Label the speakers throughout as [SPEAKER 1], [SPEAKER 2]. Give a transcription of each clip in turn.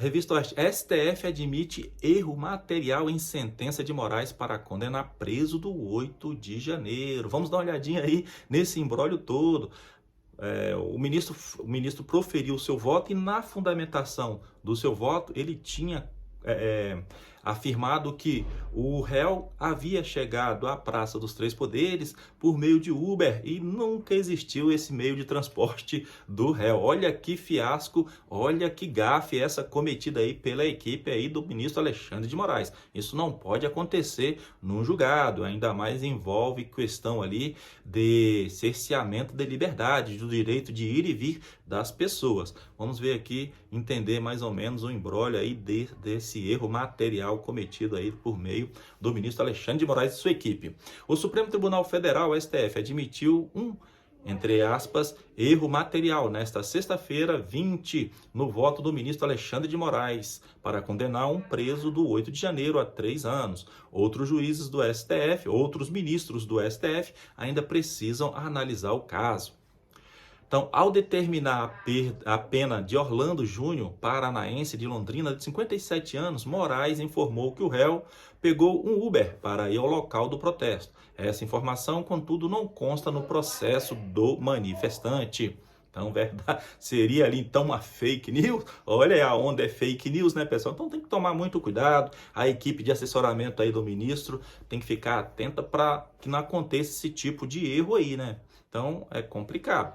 [SPEAKER 1] Revista Oeste, STF admite erro material em sentença de Moraes para condenar preso do 8 de janeiro. Vamos dar uma olhadinha aí nesse imbróglio todo. O ministro proferiu o seu voto e na fundamentação do seu voto ele tinha afirmado que o réu havia chegado à Praça dos Três Poderes por meio de Uber e nunca existiu esse meio de transporte do réu. Olha que fiasco, olha que gafe essa cometida aí pela equipe aí do ministro Alexandre de Moraes. Isso não pode acontecer num julgado, ainda mais envolve questão ali de cerceamento da liberdade, do direito de ir e vir das pessoas. Vamos ver aqui, entender mais ou menos o imbróglio aí desse erro material cometido aí por meio do ministro Alexandre de Moraes e sua equipe. O Supremo Tribunal Federal, o STF, admitiu entre aspas, erro material nesta sexta-feira, 20, no voto do ministro Alexandre de Moraes, para condenar um preso do 8 de janeiro a 3 anos. Outros juízes do STF, outros ministros do STF ainda precisam analisar o caso. Então, ao determinar a pena de Orlando Júnior, paranaense de Londrina, de 57 anos, Moraes informou que o réu pegou um Uber para ir ao local do protesto. Essa informação, contudo, não consta no processo do manifestante. Então, verdade, seria ali então uma fake news? Olha a onda é fake news, né, pessoal? Então tem que tomar muito cuidado. A equipe de assessoramento aí do ministro tem que ficar atenta para que não aconteça esse tipo de erro aí, né? Então é complicado.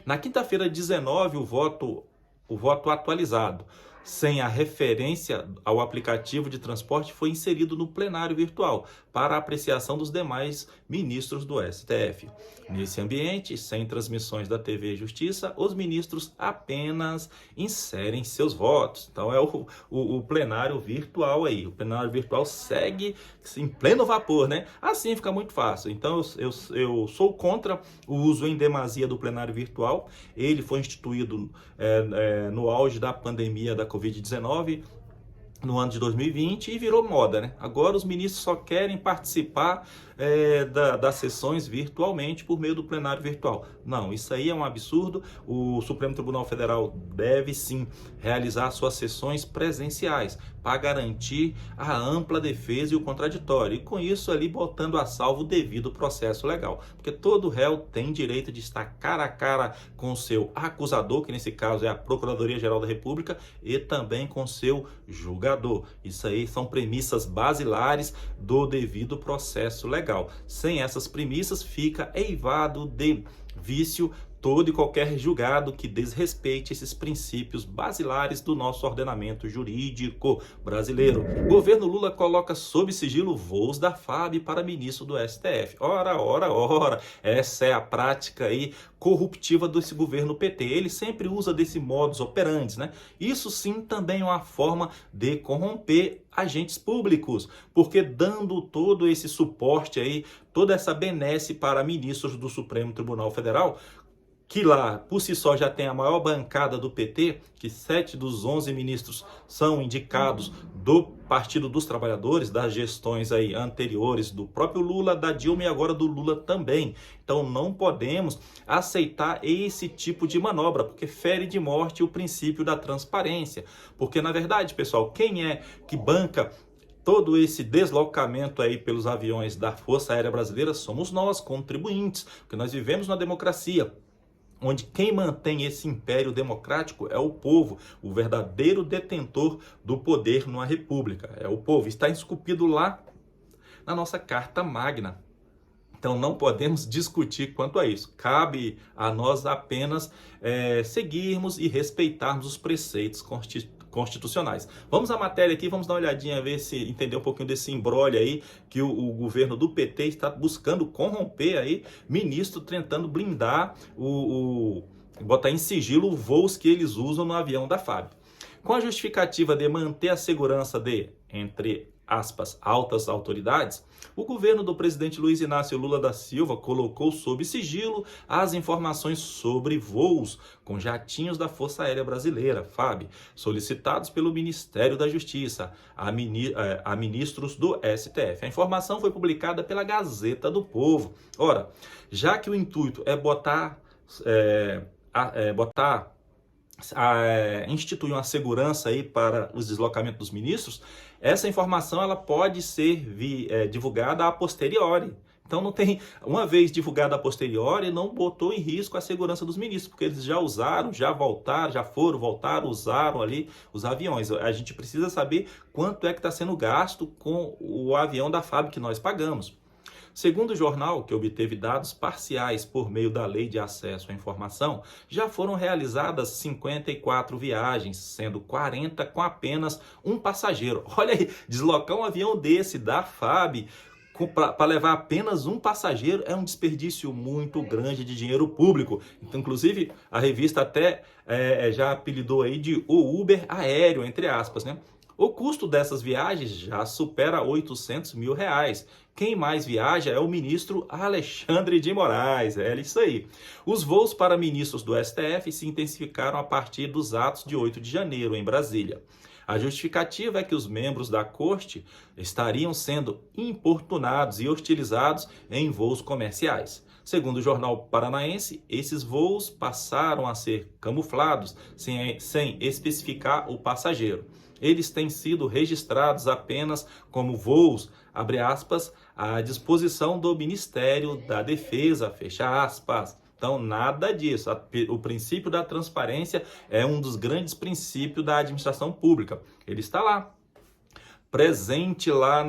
[SPEAKER 1] Na quinta-feira, 19, o voto atualizado, sem a referência ao aplicativo de transporte, foi inserido no plenário virtual para apreciação dos demais ministros do STF. Nesse ambiente, sem transmissões da TV Justiça, os ministros apenas inserem seus votos. Então é o plenário virtual aí. O plenário virtual segue em pleno vapor, né? Assim fica muito fácil. Então eu sou contra o uso em demasia do plenário virtual. Ele foi instituído no auge da pandemia da Covid-19, no ano de 2020, e virou moda, né? Agora os ministros só querem participar das sessões virtualmente por meio do plenário virtual. Não, isso aí é um absurdo. O Supremo Tribunal Federal deve sim realizar suas sessões presenciais para garantir a ampla defesa e o contraditório, e com isso ali botando a salvo o devido processo legal, porque todo réu tem direito de estar cara a cara com o seu acusador, que nesse caso é a Procuradoria-Geral da República, e também com seu julgador. Isso aí são premissas basilares do devido processo legal. Sem essas premissas, fica eivado de vício todo e qualquer julgado que desrespeite esses princípios basilares do nosso ordenamento jurídico brasileiro. O governo Lula coloca sob sigilo voos da FAB para ministro do STF. Ora, essa é a prática aí corruptiva desse governo PT. Ele sempre usa desse modus operandi, né? Isso sim também é uma forma de corromper agentes públicos, porque dando todo esse suporte aí, toda essa benesse para ministros do Supremo Tribunal Federal, que lá, por si só, já tem a maior bancada do PT, que 7 dos 11 ministros são indicados do Partido dos Trabalhadores, das gestões aí anteriores do próprio Lula, da Dilma e agora do Lula também. Então não podemos aceitar esse tipo de manobra, porque fere de morte o princípio da transparência. Porque, na verdade, pessoal, quem é que banca todo esse deslocamento aí pelos aviões da Força Aérea Brasileira somos nós, contribuintes, porque nós vivemos na democracia, onde quem mantém esse império democrático é o povo, o verdadeiro detentor do poder numa república. É o povo, está esculpido lá na nossa Carta Magna. Então não podemos discutir quanto a isso. Cabe a nós apenas seguirmos e respeitarmos os preceitos constitucionais. Vamos à matéria aqui, vamos dar uma olhadinha, ver se entender um pouquinho desse imbróglio aí que o governo do PT está buscando corromper aí, ministro tentando blindar botar em sigilo os voos que eles usam no avião da FAB. Com a justificativa de manter a segurança de, entre aspas, altas autoridades, o governo do presidente Luiz Inácio Lula da Silva colocou sob sigilo as informações sobre voos com jatinhos da Força Aérea Brasileira, FAB, solicitados pelo Ministério da Justiça a ministros do STF. A informação foi publicada pela Gazeta do Povo. Ora, já que o intuito é botar institui uma segurança aí para os deslocamentos dos ministros, essa informação ela pode ser divulgada a posteriori. Então não tem, uma vez divulgada a posteriori, não botou em risco a segurança dos ministros, porque eles já usaram, já voltaram, já foram, voltaram, usaram ali os aviões. A gente precisa saber quanto é que está sendo gasto com o avião da FAB que nós pagamos. Segundo o jornal, que obteve dados parciais por meio da Lei de Acesso à Informação, já foram realizadas 54 viagens, sendo 40 com apenas um passageiro. Olha aí, deslocar um avião desse da FAB para levar apenas um passageiro é um desperdício muito grande de dinheiro público. Então, inclusive, a revista até já apelidou aí de o Uber aéreo, entre aspas, né? O custo dessas viagens já supera 800 mil reais. Quem mais viaja é o ministro Alexandre de Moraes. É isso aí. Os voos para ministros do STF se intensificaram a partir dos atos de 8 de janeiro, em Brasília. A justificativa é que os membros da corte estariam sendo importunados e hostilizados em voos comerciais. Segundo o jornal paranaense, esses voos passaram a ser camuflados, sem especificar o passageiro. Eles têm sido registrados apenas como voos, abre aspas, à disposição do Ministério da Defesa, fecha aspas. Então, nada disso. O princípio da transparência é um dos grandes princípios da administração pública. Ele está lá, presente lá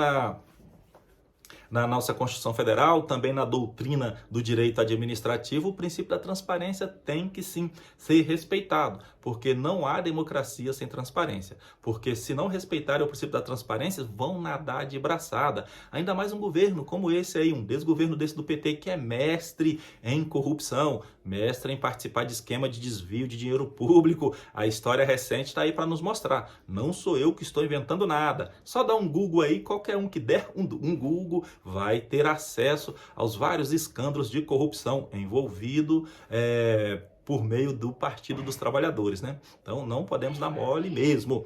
[SPEAKER 1] na nossa Constituição Federal, também na doutrina do direito administrativo. O princípio da transparência tem que sim ser respeitado, porque não há democracia sem transparência. Porque se não respeitarem o princípio da transparência, vão nadar de braçada. Ainda mais um governo como esse aí, um desgoverno desse do PT, que é mestre em corrupção, mestre em participar de esquema de desvio de dinheiro público. A história recente está aí para nos mostrar. Não sou eu que estou inventando nada. Só dá um Google aí, qualquer um que der um Google vai ter acesso aos vários escândalos de corrupção envolvido por meio do Partido dos Trabalhadores, né? Então não podemos dar mole mesmo.